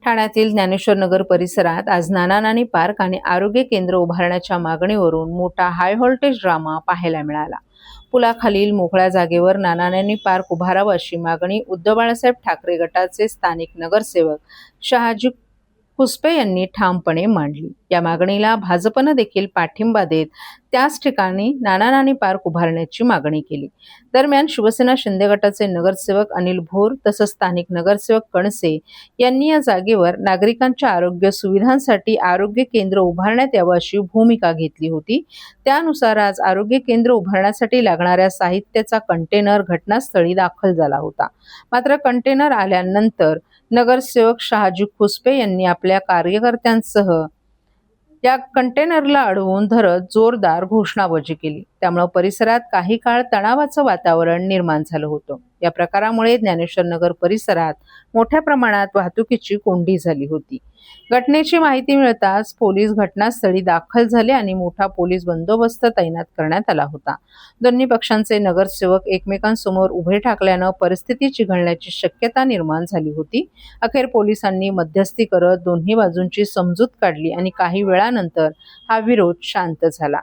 ठाण्यातील ज्ञानेश्वर नगर परिसरात आज नाना नानी पार्क आणि आरोग्य केंद्र उभारण्याच्या मागणीवरून मोठा हाय व्होल्टेज ड्रामा पाहायला मिळाला। पुलाखालील मोकळ्या जागेवर नाना नानी पार्क उभारावा अशी मागणी उद्धव बाळासाहेब ठाकरे गटाचे स्थानिक नगरसेवक शहाजी खुसपे यांनी ठामपणे मांडली। या मागणीला भाजपने देखील पाठिंबा देत त्याच ठिकाणी नाना नानी पार्क उभारण्याची मागणी केली। दरम्यान शिवसेना शिंदे गटाचे नगरसेवक अनिल भोर तसंच स्थानिक नगरसेवक कणसे यांनी या जागेवर नागरिकांच्या आरोग्य सुविधांसाठी आरोग्य केंद्र उभारण्यात यावं अशी भूमिका घेतली होती। त्यानुसार आज आरोग्य केंद्र उभारण्यासाठी लागणाऱ्या साहित्याचा कंटेनर घटनास्थळी दाखल झाला होता। मात्र कंटेनर आल्यानंतर नगरसेवक शहाजी खुसपे यांनी आपल्या कार्यकर्त्यांसह या कंटेनरला अडवून धरत जोरदार घोषणाबाजी केली। त्यामुळे परिसरात काही काळ तणावाचं वातावरण निर्माण झालं होतं। या प्रकारामुळे ज्ञानेश्वर नगर परिसरात मोठ्या प्रमाणात वाहतुकीची कोंडी झाली होती। घटनेची माहिती मिळताच पोलीस घटनास्थळी दाखल झाले आणि मोठा पोलीस बंदोबस्त तैनात करण्यात आला होता। दोन्ही पक्षांचे नगरसेवक एकमेकांसमोर उभे ठाकल्यानं परिस्थिती चिघळण्याची शक्यता निर्माण झाली होती। अखेर पोलिसांनी मध्यस्थी करत दोन्ही बाजूंची समजूत काढली आणि काही वेळानंतर हा विरोध शांत झाला।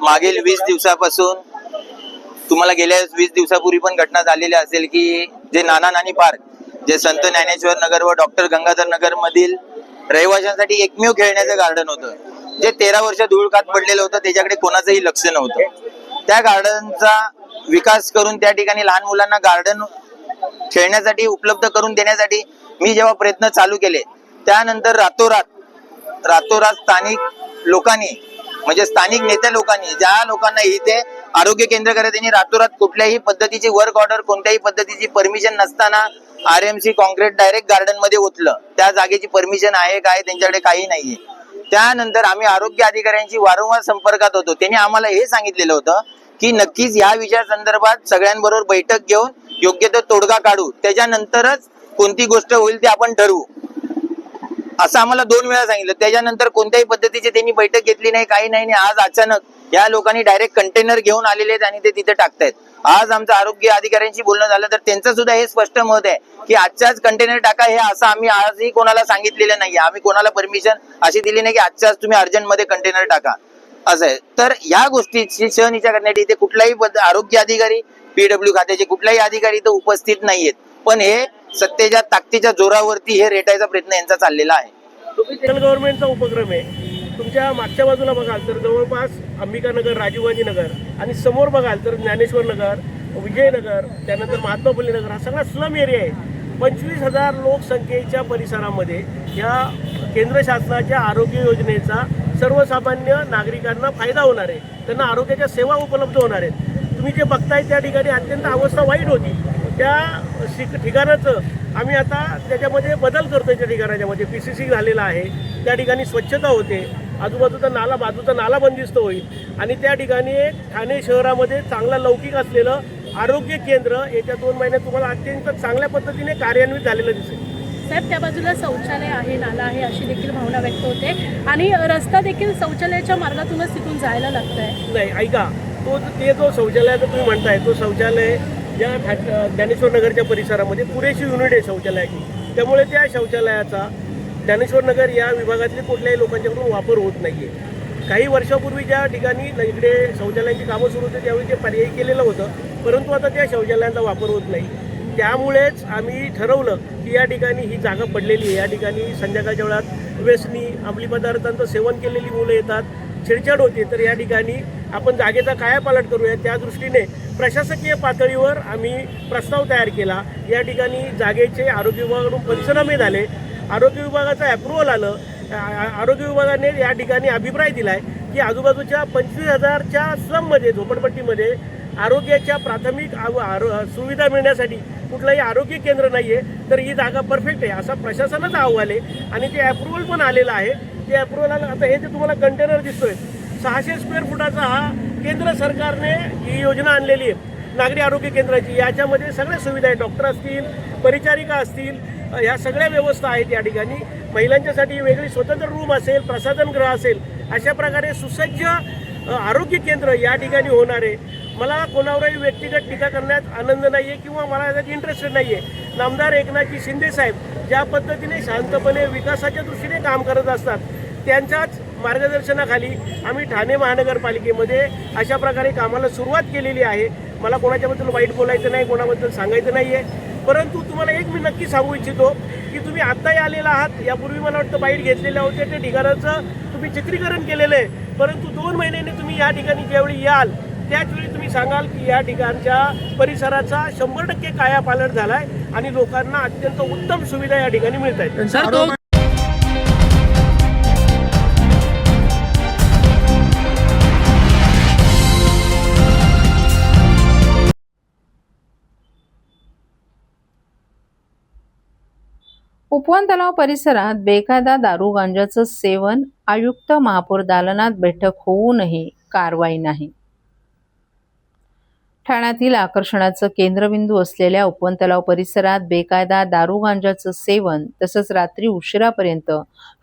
मागील 20 दिवसापासून तुम्हाला गेल्या 20 दिवसापूर्वी पण घटना झालेली असेल की जे नाना नानी पार्क जे संत ज्ञानेश्वर नगर व डॉक्टर गंगाधर नगर मधील रहिवाशांसाठी एकमेव खेळण्याचं गार्डन होतं, जे 13 वर्ष धूळखात पडलेलं होतं, त्याच्याकडे कोणाचंही लक्ष नव्हतं। त्या गार्डनचा विकास करून त्या ठिकाणी लहान मुलांना गार्डन खेळण्यासाठी उपलब्ध करून देण्यासाठी मी जेव्हा प्रयत्न चालू केले, त्यानंतर रातोरात स्थानिक लोकांनी म्हणजे स्थानिक नेत्या लोकांनी ज्या लोकांना इथे आरोग्य केंद्र करत त्यांनी रातोरात कुठल्याही पद्धतीची वर्क ऑर्डर कोणत्याही पद्धतीची परमिशन नसताना RMC कॉन्क्रीट डायरेक्ट गार्डन मध्ये ओतलं। त्या जागेची परमिशन आहे काय त्यांच्याकडे काही नाहीये। त्यानंतर आम्ही आरोग्य अधिकाऱ्यांशी वारंवार संपर्कात होतो। त्यांनी आम्हाला हे सांगितलेलं होतं की नक्कीच या विषया संदर्भात सगळ्यांबरोबर बैठक घेऊन योग्य तो तोडगा काढू, त्याच्यानंतरच कोणती गोष्ट होईल ते आपण ठरवू, असं आम्हाला 2 वेळा सांगितलं। त्याच्यानंतर कोणत्याही पद्धतीची त्यांनी बैठक घेतली नाही, काही नाही। आज अचानक या लोकांनी डायरेक्ट कंटेनर घेऊन आलेले आहेत आणि ते तिथे टाकतायत। आज आमचं आरोग्य अधिकाऱ्यांशी बोलणं झालं तर त्यांचं सुद्धा हे स्पष्ट मत आहे की आजच्याच कंटेनर टाका, हे असं आम्ही आजही कोणाला सांगितलेलं नाही। आम्ही कोणाला परमिशन अशी दिली नाही की आजच्याच तुम्ही अर्जंट मध्ये कंटेनर टाका असं आहे। तर या गोष्टीची शहनिशा करण्यासाठी इथे कुठलाही आरोग्य अधिकारी PW खात्याचे कुठलाही अधिकारी इथे उपस्थित नाहीयेत, पण हे सत्तेच्या ताकदीच्या जोरावरती हे रेटायचा प्रयत्न यांचा चाललेला आहे। सेंट्रल गव्हर्नमेंटचा उपक्रम आहे। तुमच्या मागच्या बाजूला बघाल तर जवळपास अंबिकानगर, राजीव गांधी नगर आणि समोर बघाल तर ज्ञानेश्वर नगर, विजयनगर, त्यानंतर महात्मा फुले नगर हा सगळा स्लम एरिया आहे। 25,000 लोकसंख्येच्या परिसरामध्ये या केंद्र शासनाच्या आरोग्य योजनेचा सर्वसामान्य नागरिकांना फायदा होणार आहे, त्यांना आरोग्याच्या सेवा उपलब्ध होणार आहेत। तुम्ही जे बघताय त्या ठिकाणी अत्यंत अवस्था वाईट होती। त्या ठिकाणाचं आम्ही आता त्याच्यामध्ये बदल करतोय। त्या ठिकाणाच्यामध्ये PCC झालेला आहे, त्या ठिकाणी स्वच्छता होते, बाजूचा नाला बंदिस्त होईल आणि त्या ठिकाणी एक ठाणे शहरामध्ये चांगला लौकिक असलेलं आरोग्य केंद्र येत्या 2 महिन्यात तुम्हाला अत्यंत चांगल्या पद्धतीने कार्यान्वित झालेलं दिसेल। साहेब, त्या बाजूला शौचालय आहे, नाला आहे अशी देखील भावना व्यक्त होते आणि रस्ता देखील शौचालयाच्या मार्गातूनच तिथून जायला लागतंय। नाही, ऐका, ते जो शौचालयाचं तुम्ही म्हणताय तो शौचालय या ज्ञानेश्वर नगरच्या परिसरामध्ये पुरेशी युनिट आहे शौचालयाची, त्यामुळे त्या शौचालयाचा ज्ञानेश्वर नगर या विभागातले कुठल्याही लोकांच्याकडून वापर होत नाहीये। काही वर्षापूर्वी ज्या ठिकाणी इकडे शौचालयाची कामं सुरू होती त्यावेळी ते पर्यायी केलेलं होतं, परंतु आता त्या शौचालयांचा वापर होत नाही। त्यामुळेच आम्ही ठरवलं की या ठिकाणी ही जागा पडलेली आहे, या ठिकाणी संध्याकाळच्या वेळात व्यसनी अंमली पदार्थांचं सेवन केलेली मुलं येतात, छेडछाड होते, तर या ठिकाणी आपण जागेचा कायापालट करूया। त्या दृष्टीने प्रशासकीय पातळीवर आम्ही प्रस्ताव तयार केला। या ठिकाणी जागेचे आरोग्य विभागाकडून पंचनामे झाले, आरोग्य विभागाचं अप्रुव्हल आलं। आरोग्य विभागाने या ठिकाणी अभिप्राय दिलाय की आजूबाजूच्या 25,000च्या स्लममध्ये, झोपडपट्टीमध्ये आरोग्याच्या प्राथमिक सुविधा मिळण्यासाठी कुठलंही आरोग्य केंद्र नाही आहे, तर ही जागा परफेक्ट आहे असा प्रशासनाचा अहवाल आहे आणि ते अप्रुव्हल पण आलेलं आहे। ते अप्रुव्हल आलं। आता हे जे तुम्हाला कंटेनर दिसतोय 600 स्क्वेअर फुटाचा हा केंद्र सरकारने ही योजना आणलेली आहे नागरी आरोग्य केंद्राची। याच्यामध्ये सगळ्या सुविधा आहेत, डॉक्टर असतील, परिचारिका असतील, ह्या सगळ्या व्यवस्था आहेत। या ठिकाणी महिलांच्यासाठी वेगळी स्वतंत्र रूम असेल, प्रसाधनगृह असेल, अशा प्रकारे सुसज्ज आरोग्य केंद्र या ठिकाणी होणार आहे. मला कोणावरही व्यक्तिगत टीका करण्यात आनंद नाही आहे किंवा मला याच्यात इंटरेस्टेड नाही आहे. नामदार एकनाथजी शिंदे साहेब ज्या पद्धतीने शांतपणे विकासाच्या दृष्टीने काम करत असतात, त्यांच्याच मार्गदर्शनाखाली आम्ही ठाणे महानगरपालिकेमध्ये अशा प्रकारे कामाला सुरुवात केलेली आहे. मला कोणाच्याबद्दल वाईट बोलायचं नाही, कोणाबद्दल सांगायचं नाही आहे. परंतु तुम्हाला एक मी नक्की सांगू इच्छितो की तुम्ही आत्ताही आलेला आहात. यापूर्वी मला वाटतं बाईट घेतलेल्या होत्या, त्या ठिकाणाचं तुम्ही चित्रीकरण केलेलं आहे. परंतु 2 महिन्यांनी तुम्ही या ठिकाणी ज्यावेळी याल त्याचवेळी तुम्ही सांगाल की या ठिकाणच्या परिसराचा 100% कायापालट झाला आहे आणि लोकांना अत्यंत उत्तम सुविधा या ठिकाणी मिळत आहेत. सर तो उपवन तलाव परिसरात बेकायदा दारू गांजाचं सेवन, आयुक्त महापौर दालनात बैठक होऊनही कारवाई नाही. ठाण्यातील आकर्षणाचं केंद्रबिंदू असलेल्या उपवन तलाव परिसरात बेकायदा दारू गांजाचं सेवन तसंच रात्री उशिरापर्यंत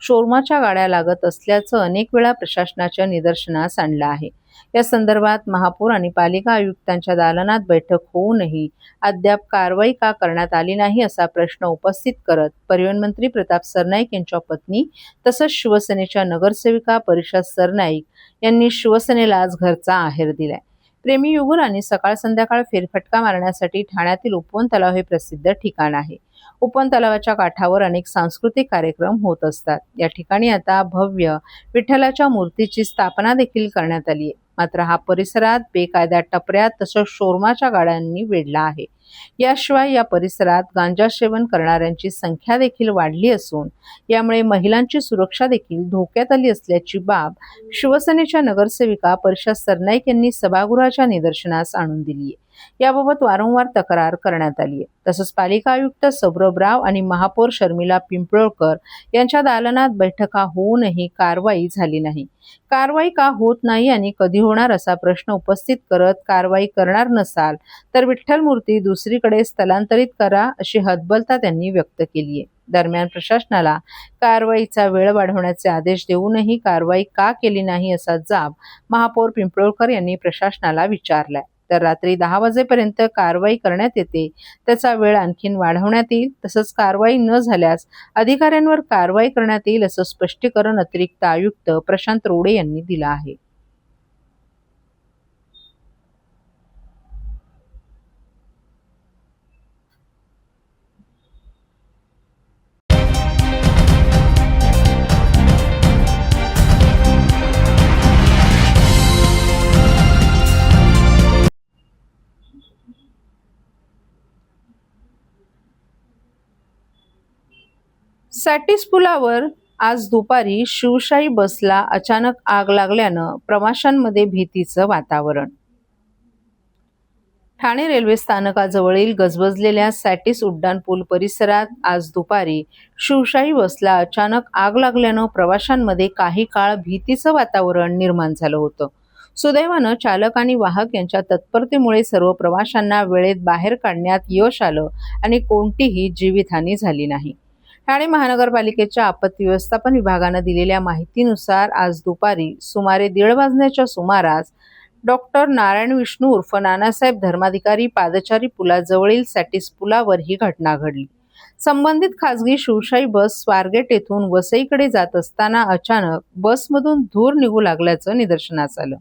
शोरमाच्या गाड्या लागत असल्याचं अनेक वेळा प्रशासनाच्या निदर्शनास आणलं आहे. या संदर्भात महापौर आणि पालिका आयुक्तांच्या दालनात बैठक होऊनही अद्याप कारवाई का करण्यात आली नाही असा प्रश्न उपस्थित करत परिवहन मंत्री प्रताप सरनाईक यांच्या पत्नी तसंच शिवसेनेच्या नगरसेविका परिषद सरनाईक यांनी शिवसेनेला आज घरचा आहेर दिलाय. प्रेमी युगल आणि सकाळ संध्याकाळ फेरफटका मारण्यासाठी ठाण्यातील उपवन तलाव हे प्रसिद्ध ठिकाण आहे. उपवन तलावाच्या काठावर अनेक सांस्कृतिक कार्यक्रम होत असतात. या ठिकाणी आता भव्य विठ्ठलाच्या मूर्तीची स्थापना देखील करण्यात आली आहे. मात्र हा परिसरात बेकायदा टपऱ्या तसंच शोरमाच्या गाड्यांनी वेढला आहे. याशिवाय या परिसरात गांजा सेवन करणाऱ्यांची संख्या देखील वाढली असून यामुळे महिलांची सुरक्षा देखील धोक्यात आली असल्याची बाब शिवसेनेच्या नगरसेविका परिषद सरनाईक यांनी सभागृहाच्या निदर्शनास आणून दिली आहे. याबाबत वारंवार तक्रार करण्यात आली आहे. तसंच पालिका आयुक्त सौरभ राव आणि महापौर शर्मिला पिंपळकर यांच्या दालनात बैठका होऊनही कारवाई झाली नाही. कारवाई का होत नाही आणि कधी होणार असा प्रश्न उपस्थित करत कारवाई करणार नसाल तर विठ्ठल मूर्ती दुसरीकडे स्थलांतरित करा अशी हतबलता त्यांनी व्यक्त केली आहे. दरम्यान प्रशासनाला कारवाईचा वेळ वाढवण्याचे आदेश देऊनही कारवाई का केली नाही असा जाब महापौर पिंपळकर यांनी प्रशासनाला विचारलाय. तर रात्री 10 वाजेपर्यंत कारवाई करण्यात येते, त्याचा वेळ आणखीन वाढवण्यात येईल. तसंच कारवाई न झाल्यास अधिकाऱ्यांवर कारवाई करण्यात येईल असं स्पष्टीकरण अतिरिक्त आयुक्त प्रशांत रोडे यांनी दिलं आहे. सॅटिस पुलावर आज दुपारी शिवशाही बसला अचानक आग लागल्यानं प्रवाशांमध्ये भीतीचं वातावरण. ठाणे रेल्वे स्थानकाजवळील गजबजलेल्या सॅटिस उड्डाणपूल परिसरात आज दुपारी शिवशाही बसला अचानक आग लागल्यानं प्रवाशांमध्ये काही काळ भीतीचं वातावरण निर्माण झालं होतं. सुदैवानं चालक आणि वाहक यांच्या तत्परतेमुळे सर्व प्रवाशांना वेळेत बाहेर काढण्यात यश आलं आणि कोणतीही जीवितहानी झाली नाही. ठाणे महानगरपालिकेच्या आपत्ती व्यवस्थापन विभागानं दिलेल्या माहितीनुसार आज दुपारी सुमारे 1:30 वाजण्याच्या सुमारास डॉक्टर नारायण विष्णू उर्फ नानासाहेब धर्माधिकारी पादचारी पुलाजवळील सॅटिस पुलावर ही घटना घडली. संबंधित खासगी शिवशाही बस स्वारगेट येथून वसईकडे जात असताना अचानक बसमधून धूर निघू लागल्याचं निदर्शनास आलं.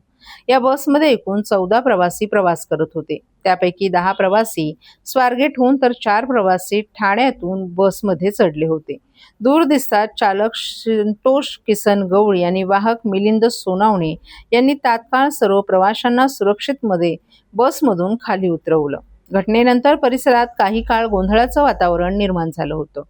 या बसमध्ये एकूण 14 प्रवासी प्रवास करत होते. त्यापैकी 10 प्रवासी स्वारगेटहून तर 4 प्रवासी ठाण्यातून बसमध्ये चढले होते. दूर दिसताच चालक संतोष किसन गवळी आणि वाहक मिलिंद सोनावणे यांनी तात्काळ सर्व प्रवाशांना सुरक्षितमध्ये बसमधून खाली उतरवलं. घटनेनंतर परिसरात काही काळ गोंधळाचं वातावरण निर्माण झालं होतं.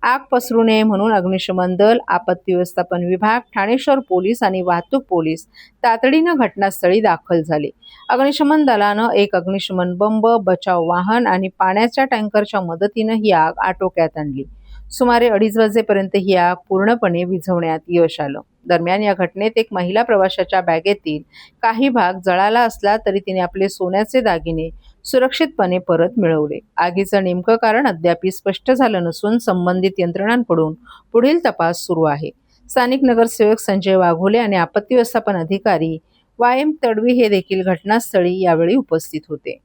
आग पसरू नये म्हणून अग्निशमन दल, आपत्ती व्यवस्थापन विभाग, ठाणे शहर पोलीस आणि वाहतूक पोलीस तातडीनं घटनास्थळी दाखल झाले. अग्निशमन दलानं एक अग्निशमन बंब, बचाव वाहन आणि पाण्याच्या टँकरच्या मदतीनं ही आग आटोक्यात आणली. सुमारे 2:30 वाजेपर्यंत ही आग पूर्णपणे विझवण्यात यश आलं. दरम्यान या घटनेत एक महिला प्रवाशाच्या बॅगेतील काही भाग जळाला असला तरी तिने आपले सोन्याचे दागिने सुरक्षितपणे परत मिळवले. आगीचं नेमकं कारण अद्याप स्पष्ट झालं नसून संबंधित यंत्रणांकडून पुढील तपास सुरू आहे. स्थानिक नगरसेवक संजय वाघोले आणि आपत्ती व्यवस्थापन अधिकारी YM तडवी हे देखील घटनास्थळी यावेळी उपस्थित होते.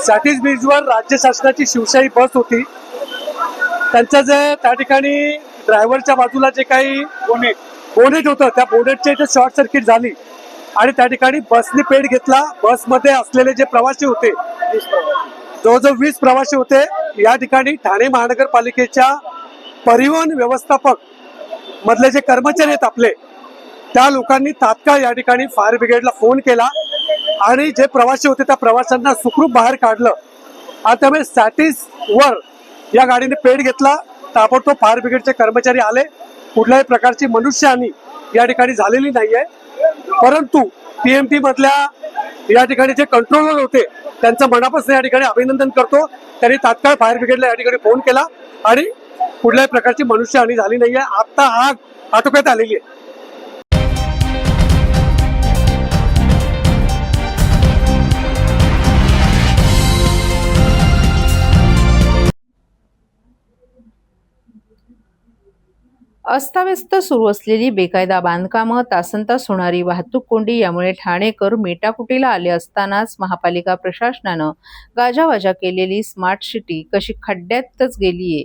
सॅटिस बीचवर राज्य शासनाची शिवशाही बस होती. त्यांचं जे त्या ठिकाणी ड्रायव्हरच्या बाजूला जे काही बोनेट होतं त्या बोनेटच्या इथे शॉर्ट सर्किट झाली आणि त्या ठिकाणी बसने पेट घेतला. बसमध्ये असलेले जे प्रवासी होते जवळजवळ 20 प्रवासी होते. या ठिकाणी ठाणे महानगरपालिकेच्या परिवहन व्यवस्थापक मधले जे कर्मचारी आहेत आपले त्या लोकांनी तात्काळ या ठिकाणी फायर ब्रिगेडला फोन केला आणि जे प्रवासी होते त्या प्रवाशांना सुखरूप बाहेर काढलं. आणि त्यामुळे सॅटिस वर या गाडीने पेट घेतला. ताबडतोब फायर ब्रिगेडचे कर्मचारी आले. कुठल्याही प्रकारची मनुष्यहानी या ठिकाणी झालेली नाहीये. परंतु PMT मधल्या या ठिकाणी जे कंट्रोलर होते त्यांचं मनापासून या ठिकाणी अभिनंदन करतो. त्यांनी तात्काळ फायर ब्रिगेडला या ठिकाणी फोन केला आणि कुठल्याही प्रकारची मनुष्यहानी झाली नाहीये. आता आग आटोक्यात आलेली आहे. अस्ताव्यस्त सुरू असलेली बेकायदा बांधकामं, तासनतास होणारी वाहतूक कोंडी यामुळे ठाणेकर मेटाकुटीला आले असतानाच महापालिका प्रशासनानं गाजावाजा केलेली स्मार्ट सिटी कशी खड्ड्यातच गेलीये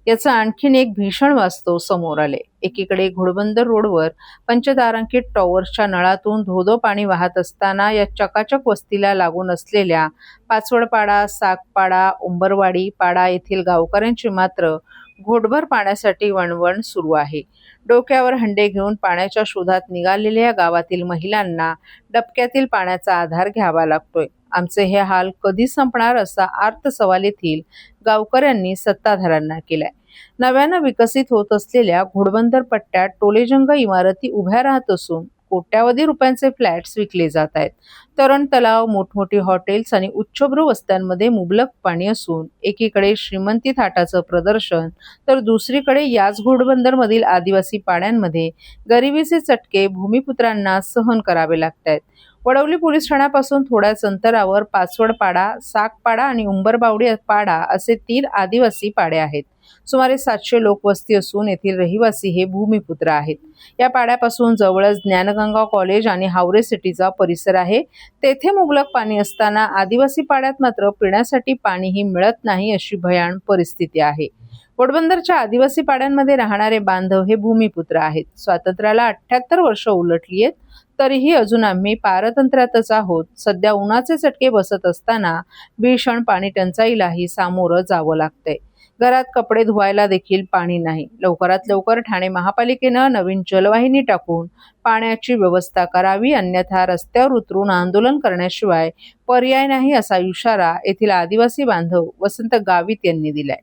याचं आणखीन एक भीषण वास्तव समोर आले. एकीकडे घोडबंदर रोडवर पंचतारांकित टॉवर्सच्या नळातून धोधो पाणी वाहत असताना या चकाचक वस्तीला लागून असलेल्या पाचवडपाडा, सागपाडा, उंबरवाडी पाडा येथील गावकऱ्यांची मात्र घोटभर पाण्यासाठी वणवण सुरू आहे. डोक्यावर हंडे घेऊन पाण्याच्या शोधात निघालेल्या या गावातील महिलांना डबक्यातील पाण्याचा आधार घ्यावा लागतोय. आमचे हे हाल कधी संपणार असा आर्त सवाल येथील गावकऱ्यांनी सत्ताधाऱ्यांना केलाय. नव्यानं विकसित होत असलेल्या घोडबंदर पट्ट्यात टोलेजंग इमारती उभ्या राहत असून कोट्यावधी रुपयांचे फ्लॅट्स विकले जात आहेत. तरण तलाव, मोठमोठी हॉटेल्स आणि उच्चभ्रू वस्त्यांमध्ये मुबलक पाणी असून एकीकडे श्रीमंती थाटाचं प्रदर्शन तर दुसरीकडे याच घोडबंदरमधील आदिवासी पाड्यांमध्ये गरिबीचे चटके भूमिपुत्रांना सहन करावे लागत आहेत. वडवली पोलीस ठाण्यापासून थोड्याच अंतरावर पाचवडपाडा, सागपाडा आणि उंबरबावडी पाडा असे 3 आदिवासी पाडे आहेत. सुमारे 700 लोकवस्ती असून येथील रहिवासी हे भूमिपुत्र आहेत. या पाड्यापासून जवळच ज्ञानगंगा कॉलेज आणि हावरे सिटीचा परिसर आहे. तेथे मुबलक पाणी असताना आदिवासी पाड्यात मात्र पिण्यासाठी पाणीही मिळत नाही अशी भयाण परिस्थिती आहे. घोडबंदरच्या आदिवासी पाड्यांमध्ये राहणारे बांधव हे भूमिपुत्र आहेत. स्वातंत्र्याला 78 वर्ष उलटली आहेत तरीही अजून आम्ही पारतंत्र्यातच आहोत. सध्या उन्हाचे चटके बसत असताना भीषण पाणी टंचाईलाही सामोरं जावं लागतंय. घरात कपडे धुवायला देखील पाणी नाही. लवकरात लवकर ठाणे महापालिकेनं नवीन जलवाहिनी टाकून पाण्याची व्यवस्था करावी, अन्यथा रस्त्यावर उतरून आंदोलन करण्याशिवाय पर्याय नाही असा इशारा येथील आदिवासी बांधव वसंत गावित यांनी दिलाय.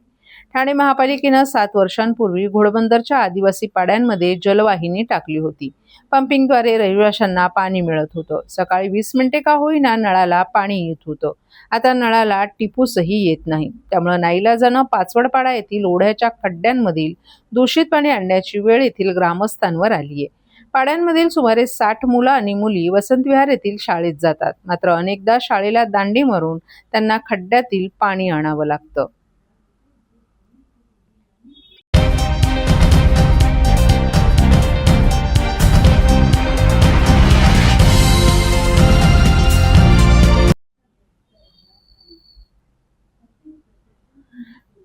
ठाणे महापालिकेनं 7 वर्षांपूर्वी घोडबंदरच्या आदिवासी पाड्यांमध्ये जलवाहिनी टाकली होती. पंपिंगद्वारे रहिवाशांना पाणी मिळत होतं. सकाळी 20 मिनिटे का होईना नळाला पाणी येत होतं. आता नळाला टिपूसही येत नाही. त्यामुळे नाईलाजानं पाचवडपाडा येथील ओढ्याच्या खड्ड्यांमधील दूषित पाणी आणण्याची वेळ येथील ग्रामस्थांवर आली आहे. पाड्यांमधील सुमारे 60 मुलं आणि मुली वसंत विहार येथील शाळेत जातात. मात्र अनेकदा शाळेला दांडी मारून त्यांना खड्ड्यातील पाणी आणावं लागतं.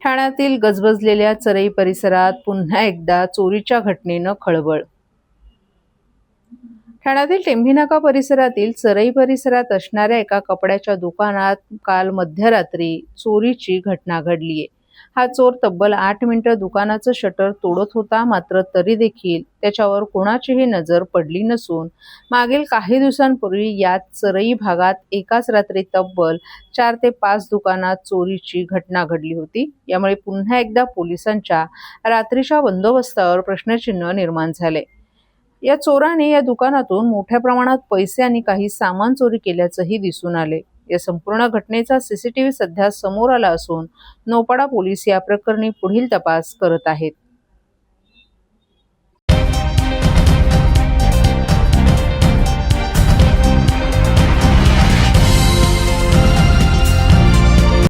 ठाण्यातील गजबजलेल्या चरई परिसरात पुन्हा एकदा चोरीच्या घटनेनं खळबळ. ठाण्यातील टेंभीनाका परिसरातील चरई परिसरात असणाऱ्या एका कपड्याच्या दुकानात काल मध्यरात्री चोरीची घटना घडलीय. हा चोर तब्बल 8 मिनिटं दुकानाचं शटर तोडत होता. मात्र तरी देखील त्याच्यावर कोणाचीही नजर पडली नसून मागील काही दिवसांपूर्वी याच चरई भागात एकाच रात्री तब्बल 4 ते 5 दुकानात चोरीची घटना घडली होती. यामुळे पुन्हा एकदा पोलिसांच्या रात्रीच्या बंदोबस्तावर प्रश्नचिन्ह निर्माण झाले. या चोराने या दुकानातून मोठ्या प्रमाणात पैसे आणि काही सामान चोरी केल्याचंही दिसून आले. या संपूर्ण घटनेचा CCTV सध्या समोर आला असून नौपाडा पोलीस या प्रकरणी पुढील तपास करत आहेत.